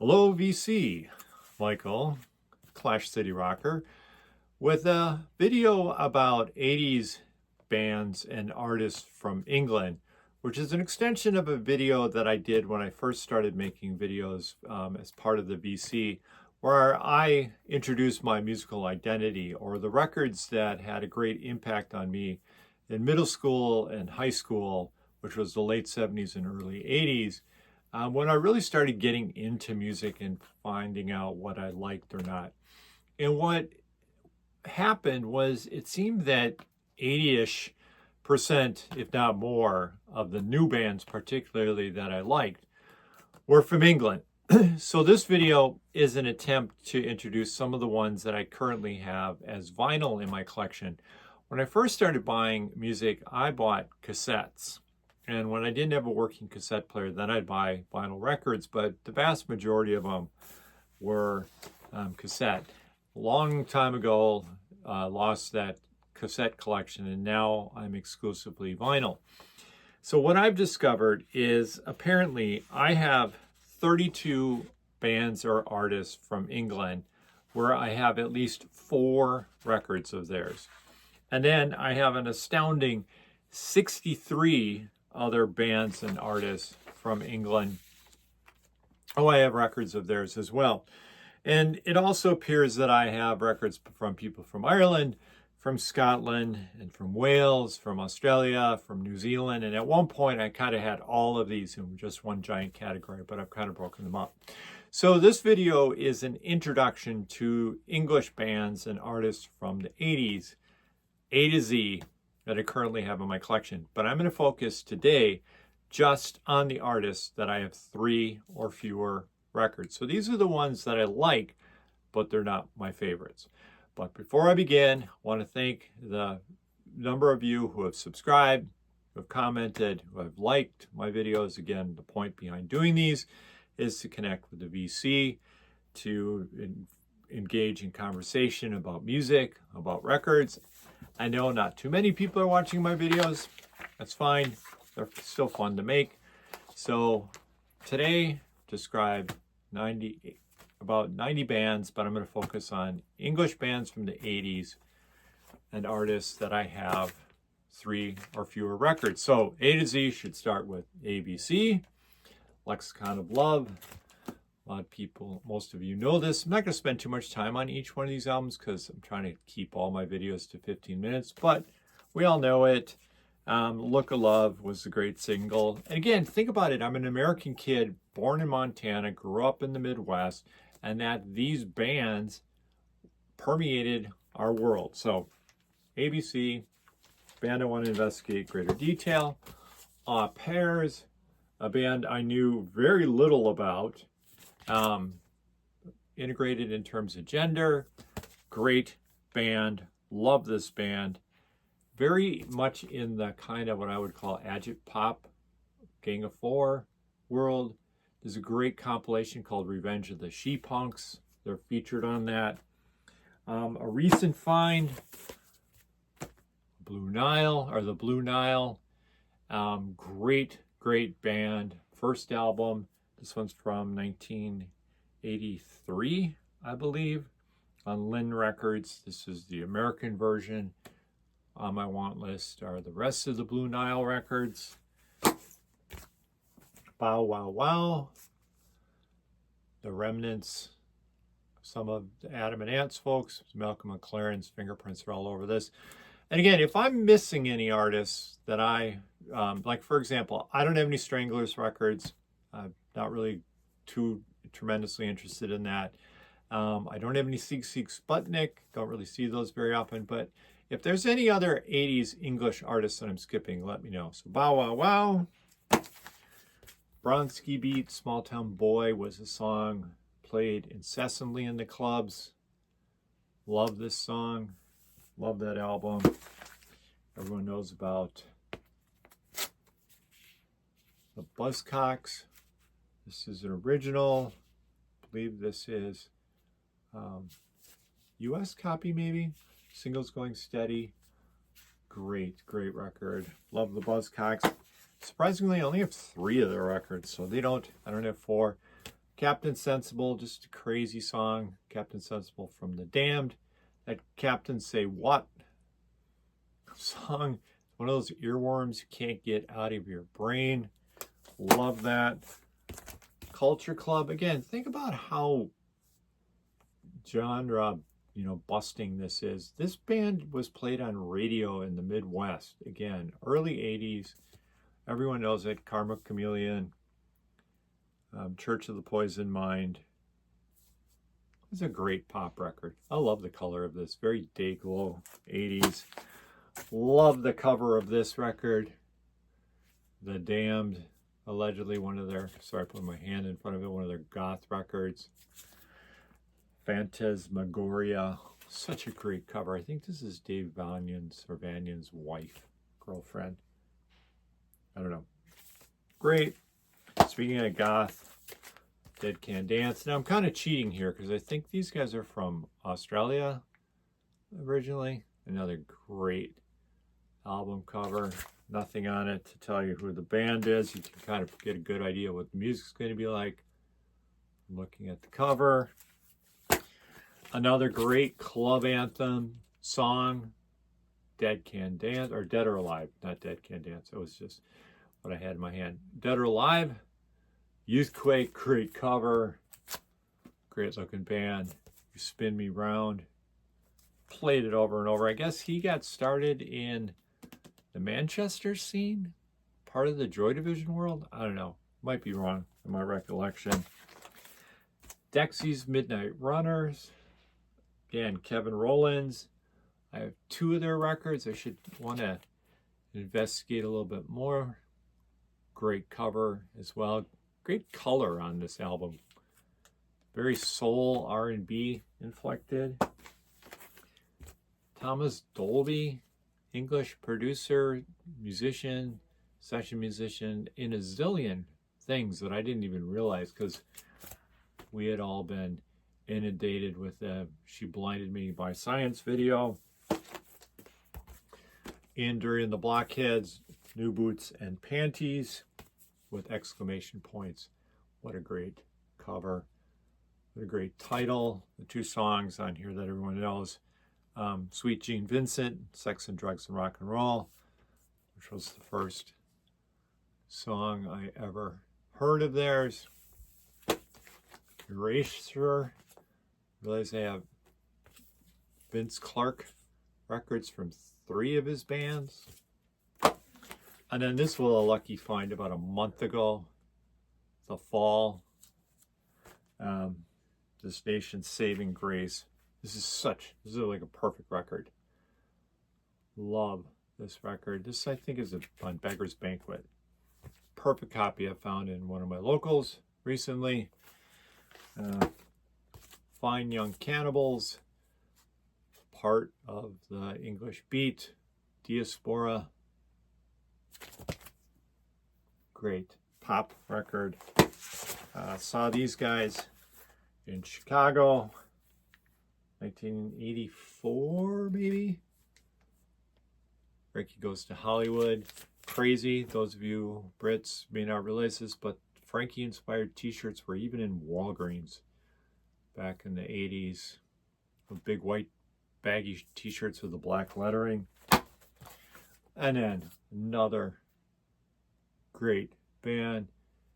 Hello VC, Michael, Clash City Rocker, with a video about 80s bands and artists from England, which is an extension of a video that I did when I first started making videos as part of the VC, where I introduced my musical identity or the records that had a great impact on me in middle school and high school, which was the late 70s and early 80s. When I really started getting into music and finding out what I liked or not. And what happened was it seemed that 80-ish%, if not more, of the new bands particularly that I liked were from England. So this video is an attempt to introduce some of the ones that I currently have as vinyl in my collection. When I first started buying music, I bought cassettes. And when I didn't have a working cassette player, then I'd buy vinyl records, but the vast majority of them were cassette. A long time ago, lost that cassette collection, and now I'm exclusively vinyl. So what I've discovered is apparently I have 32 bands or artists from England where I have at least 4 records of theirs. And then I have an astounding 63 other bands and artists from England. Oh, I have records of theirs as well. And it also appears that I have records from people from Ireland, from Scotland, and from Wales, from Australia, from New Zealand. And at one point, I kind of had all of these in just one giant category, but I've kind of broken them up. So this video is an introduction to English bands and artists from the 80s, A to Z, that I currently have in my collection. But I'm going to focus today just on the artists that I have 3 or fewer records. So these are the ones that I like, but they're not my favorites. But before I begin, I want to thank the number of you who have subscribed, who have commented, who have liked my videos. Again, the point behind doing these is to connect with the VC, to engage in conversation about music, about records. I know not too many people are watching my videos. That's fine. They're still fun to make. So today, describe about 90 bands, but I'm going to focus on English bands from the 80s and artists that I have 3 or fewer records. So A to Z should start with ABC, Lexicon of Love. A lot of people, most of you know this. I'm not going to spend too much time on each one of these albums because I'm trying to keep all my videos to 15 minutes, but we all know it. Look of Love was a great single. And again, think about it. I'm an American kid, born in Montana, grew up in the Midwest, and that these bands permeated our world. So ABC, band I want to investigate greater detail. Pairs, a band I knew very little about. Integrated in terms of gender, great band, love this band, very much in the kind of what I would call agit pop, Gang of 4 world. There's a great compilation called Revenge of the She-Punks. They're featured on that. A recent find, the Blue Nile. Great band. First album. This one's from 1983, I believe, on Lynn Records. This is the American version. On my want list are the rest of the Blue Nile records. Bow Wow Wow. The remnants, some of the Adam and Ants folks. Malcolm McLaren's fingerprints are all over this. And again, if I'm missing any artists that I, like for example, I don't have any Stranglers records. Not really too tremendously interested in that. I don't have any Sigue Sigue Sputnik. Don't really see those very often. But if there's any other 80s English artists that I'm skipping, let me know. So Bow Wow Wow. Bronski Beat, Small Town Boy was a song played incessantly in the clubs. Love this song. Love that album. Everyone knows about the Buzzcocks. This is an original. I believe this is US copy maybe. Singles Going Steady. Great record. Love the Buzzcocks. Surprisingly, I only have 3 of their records, so I don't have 4. Captain Sensible, just a crazy song. Captain Sensible from The Damned. That Captain Say What song, one of those earworms you can't get out of your brain. Love that. Culture Club, again, think about how genre, busting this is. This band was played on radio in the Midwest. Again, early 80s. Everyone knows it. Karma Chameleon, Church of the Poison Mind. It's a great pop record. I love the color of this. Very day glow 80s. Love the cover of this record. The Damned, allegedly one of their, sorry, I put my hand in front of it, one of their goth records. Phantasmagoria, such a great cover. I think this is Dave Vanyan's wife, girlfriend. I don't know. Great. Speaking of goth, Dead Can Dance. Now I'm kind of cheating here because I think these guys are from Australia originally. Another great album cover. Nothing on it to tell you who the band is. You can kind of get a good idea what the music's going to be like looking at the cover. Another great club anthem song, Dead Can Dance, or Dead or Alive, not Dead Can Dance. It was just what I had in my hand. Dead or Alive, Youthquake, great cover, great looking band. You Spin Me Round, played it over and over. I guess he got started in the Manchester scene, part of the Joy Division world. I don't know, might be wrong in my recollection. Dexy's Midnight Runners. Again, Kevin Rowlands. I have 2 of their records. I should want to investigate a little bit more. Great cover as well. Great color on this album. Very soul R&B inflected. Thomas Dolby, English producer, musician, session musician in a zillion things that I didn't even realize because we had all been inundated with the She Blinded Me by Science video. In Dury and the Blockheads, New Boots and Panties with exclamation points. What a great cover. What a great title. The 2 songs on here that everyone knows. Sweet Gene Vincent, Sex and Drugs and Rock and Roll, which was the first song I ever heard of theirs. Erasure. Realize they have Vince Clarke records from 3 of his bands. And then this was a lucky find about a month ago. The Fall. This Nation's Saving Grace. This is like a perfect record. Love this record. This, I think, is on Beggar's Banquet. Perfect copy I found in one of my locals recently. Fine Young Cannibals. Part of the English Beat. Diaspora. Great pop record. Saw these guys in Chicago. 1984, maybe? Frankie Goes to Hollywood. Crazy. Those of you Brits may not realize this, but Frankie-inspired t-shirts were even in Walgreens back in the 80s. With big white baggy t-shirts with the black lettering. And then another great band.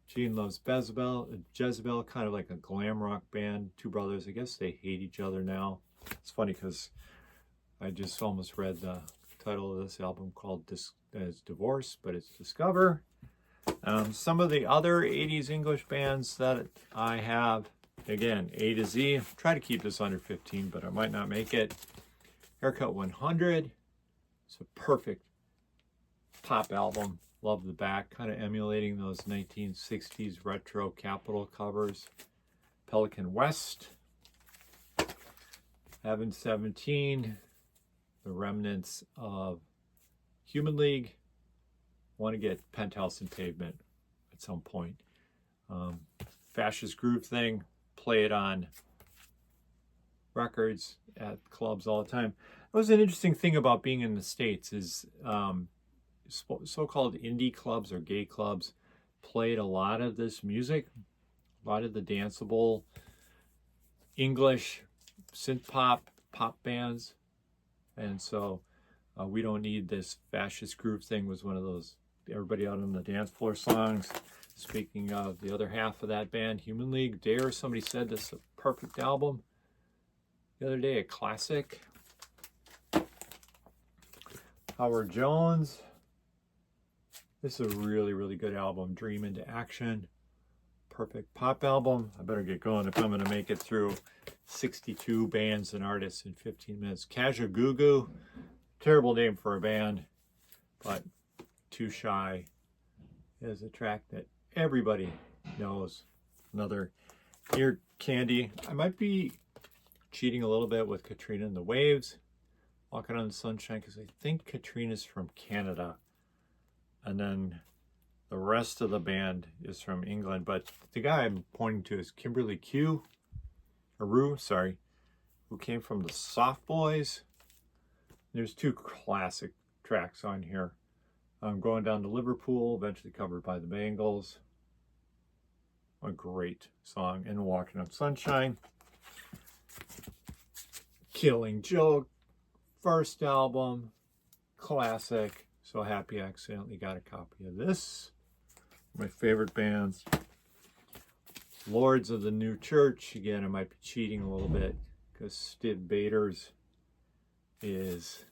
Gene Loves Jezebel, kind of like a glam rock band. 2 brothers. I guess they hate each other now. It's funny because I just almost read the title of this album called Divorce, but it's Discover. Some of the other 80s English bands that I have, again, A to Z. Try to keep this under 15, but I might not make it. Haircut 100. It's a perfect pop album. Love the back, kind of emulating those 1960s retro Capitol covers. Pelican West. Heaven 17. The remnants of Human League. Want to get Penthouse and Pavement at some point. Fascist Groove Thing. Play it on records at clubs all the time. That was an interesting thing about being in the States is so-called indie clubs or gay clubs played a lot of this music, A lot of the danceable English synth pop bands. And so We Don't Need This Fascist Groove Thing was one of those everybody out on the dance floor songs. Speaking of the other half of that band, Human League, Dare, somebody said this is a perfect album the other day, a classic. Howard Jones, this is a really, really good album. Dream into Action, perfect pop album. I better get going if I'm going to make it through 62 bands and artists in 15 minutes. Kajagoogoo, terrible name for a band, but Too Shy is a track that everybody knows. Another ear candy. I might be cheating a little bit with Katrina and the Waves, Walking on the Sunshine, because I think Katrina's from Canada. And then the rest of the band is from England. But the guy I'm pointing to is Kimberly Q, or Rue, sorry, who came from the Soft Boys. There's two classic tracks on here. Going Down to Liverpool, eventually covered by the Bangles. A great song. And Walking on Sunshine. Killing Joke, first album, classic. So happy I accidentally got a copy of this. My favorite bands. Lords of the New Church. Again, I might be cheating a little bit because Stiv Bators is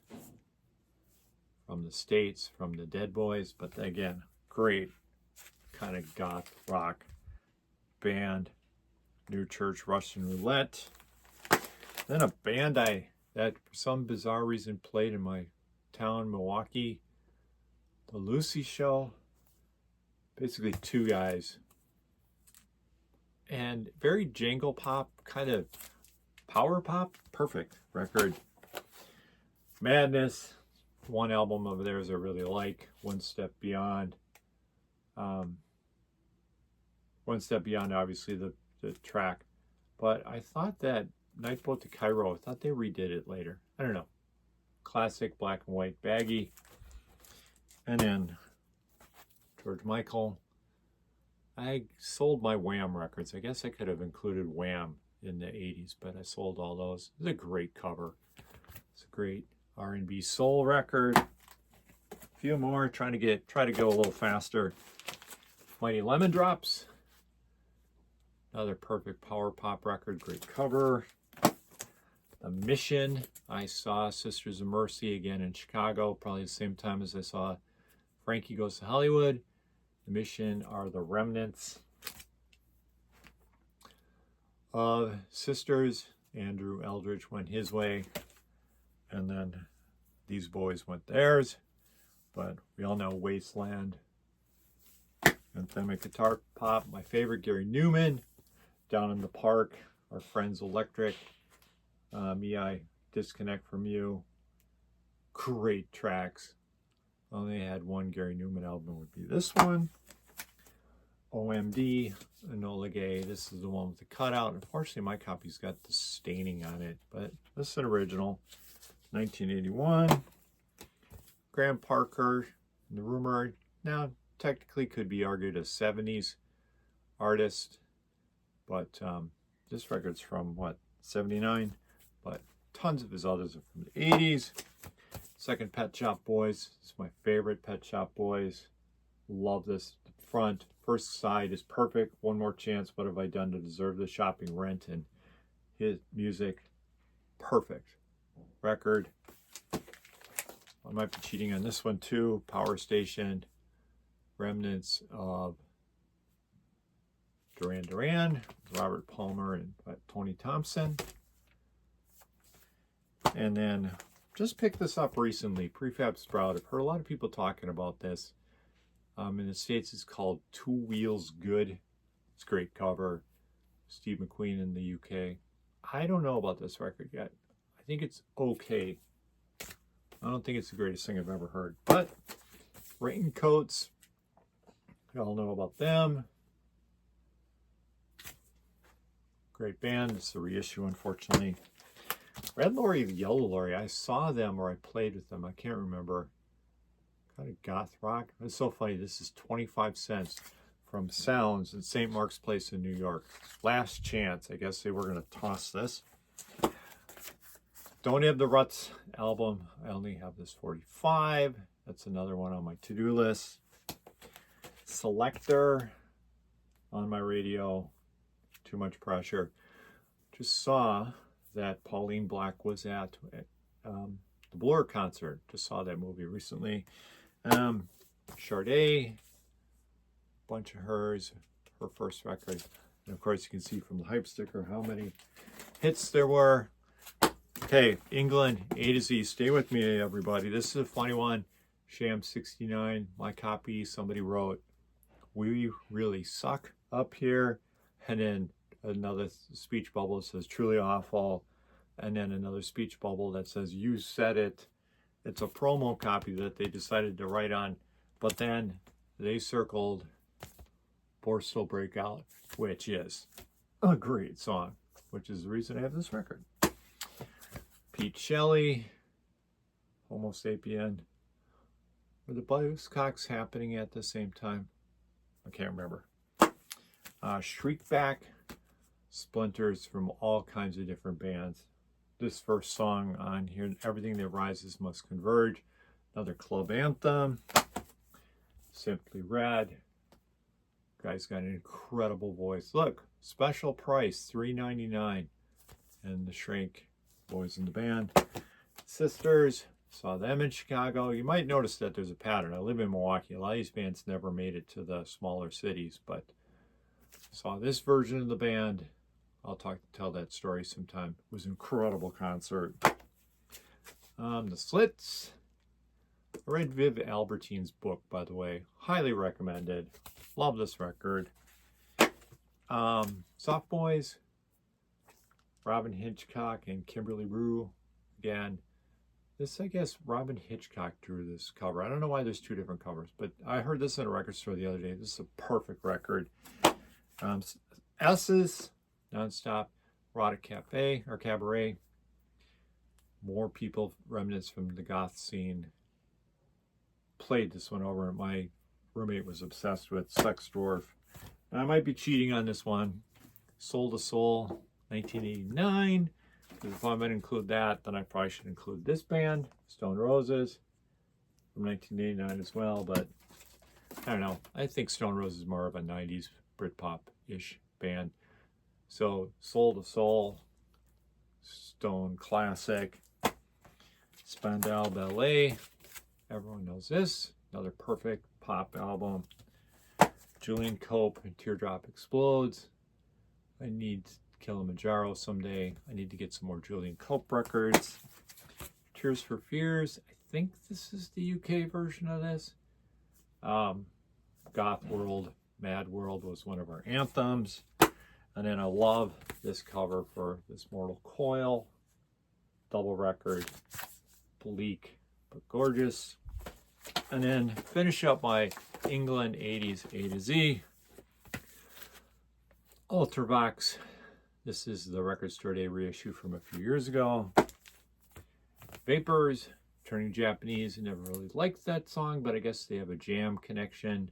from the States, from the Dead Boys, but again, great kind of goth rock band. New Church, Russian Roulette. Then a band that for some bizarre reason played in my town, Milwaukee, The Lucy Show. Basically two guys. And very jangle pop, kind of power pop, perfect record. Madness, one album of theirs I really like, One Step Beyond. One Step Beyond, obviously, the track. But I thought that Night Boat to Cairo, I thought they redid it later. I don't know. Classic, black and white, baggy. And then George Michael. I sold my Wham records. I guess I could have included Wham in the 80s, but I sold all those. It's a great cover. It's a great R&B soul record. A few more, try to go a little faster. Mighty Lemon Drops. Another perfect power pop record, great cover. The Mission. I saw Sisters of Mercy again in Chicago, probably the same time as I saw Frankie Goes to Hollywood. The Mission are the remnants of Sisters. Andrew Eldridge went his way, and then these boys went theirs. But we all know Wasteland. Anthemic guitar pop. My favorite, Gary Numan. Down in the Park. Our Friends Electric. Me, I Disconnect From You. Great tracks. Only had one Gary Numan album, would be this one. OMD, Enola Gay. This is the one with the cutout. Unfortunately, my copy's got the staining on it, but this is an original. 1981. Graham Parker, the Rumour. Now, technically could be argued a 70s artist, but this record's from, what, 79? But tons of his others are from the 80s. Second, Pet Shop Boys. It's my favorite Pet Shop Boys. Love this. The front, first side is perfect. One More Chance. What Have I Done to Deserve This? Shopping Rent, and his music. Perfect record. I might be cheating on this one too. Power Station. Remnants of Duran Duran. Robert Palmer and Tony Thompson. And then just picked this up recently, Prefab Sprout. I've heard a lot of people talking about this. In the States, it's called Two Wheels Good. It's a great cover. Steve McQueen in the UK. I don't know about this record yet. I think it's okay. I don't think it's the greatest thing I've ever heard. But Raincoats, you all know about them. Great band. It's a reissue, unfortunately. Red Lorry, Yellow Lorry. I saw them or I played with them. I can't remember. Kind of goth rock. It's so funny. This is 25 cents from Sounds in St. Mark's Place in New York. Last Chance. I guess they were going to toss this. Don't have the Ruts album. I only have this 45. That's another one on my to-do list. Selector on my radio. Too much pressure. Just saw that Pauline Black was at the Blur concert. Just saw that movie recently. Sade, bunch of her first record. And of course you can see from the hype sticker how many hits there were. Okay, England, A to Z. Stay with me, everybody. This is a funny one. Sham 69, my copy, somebody wrote, "We really suck up here." And then another speech bubble that says, "Truly awful." And then another speech bubble that says, "You said it." It's a promo copy that they decided to write on. But then they circled Borstal Breakout, which is a great song, which is the reason I have this record. Pete Shelley, Homo Sapien. Were the Buzzcocks happening at the same time? I can't remember. Shriekback, splinters from all kinds of different bands. This first song on here, Everything That Rises Must Converge. Another club anthem. Simply Red. Guy's got an incredible voice. Look, special price, $3.99. And the Shrink boys in the band. Sisters, saw them in Chicago. You might notice that there's a pattern. I live in Milwaukee. A lot of these bands never made it to the smaller cities, but saw this version of the band. I'll tell that story sometime. It was an incredible concert. The Slits. I read Viv Albertine's book, by the way. Highly recommended. Love this record. Soft Boys. Robin Hitchcock and Kimberly Rue. Again, this, I guess, Robin Hitchcock drew this cover. I don't know why there's two different covers, but I heard this in a record store the other day. This is a perfect record. S's, Nonstop, Erotic Cafe, or Cabaret. More people, remnants from the goth scene. Played this one over. My roommate was obsessed with Sex Dwarf. I might be cheating on this one. Soul to Soul, 1989. Because if I'm going to include that, then I probably should include this band, Stone Roses, from 1989 as well. But I don't know. I think Stone Roses is more of a 90s Britpop-ish band. So Soul to Soul, Stone classic. Spandau Ballet, everyone knows this. Another perfect pop album. Julian Cope and Teardrop Explodes. I need Kilimanjaro someday. I need to get some more Julian Cope records. Tears for Fears. I think this is the UK version of this. Goth World, Mad World was one of our anthems. And then I love this cover for this Mortal Coil. Double record. Bleak but gorgeous. And then finish up my England 80s A to Z. Ultravox. This is the Record Store Day reissue from a few years ago. Vapors, Turning Japanese. I never really liked that song, but I guess they have a jam connection.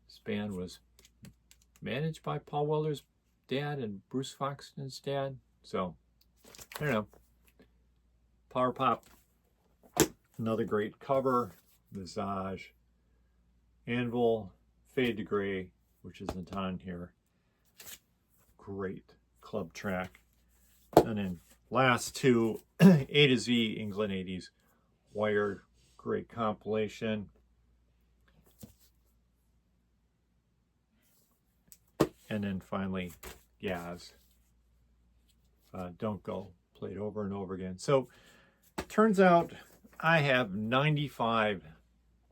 This band was managed by Paul Weller's dad and Bruce Foxton's dad. So, I don't know. Power Pop. Another great cover. Visage. Anvil. Fade to Gray, which isn't on here. Great club track. And then last two, A to Z, England 80s. Wired, great compilation. And then finally, Yaz. Don't Go, played over and over again. So, turns out I have 95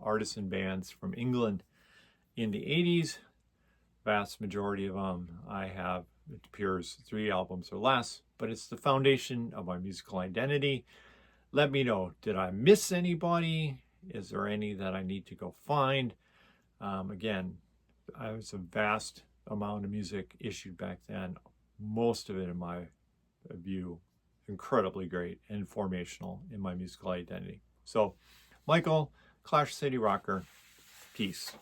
artisan bands from England in the 80s. Vast majority of them I have, it appears, 3 albums or less, but it's the foundation of my musical identity. Let me know, did I miss anybody? Is there any that I need to go find? Again, I was a vast amount of music issued back then. Most of it, in my view, incredibly great and formational in my musical identity. So, Michael, Clash City Rocker, peace.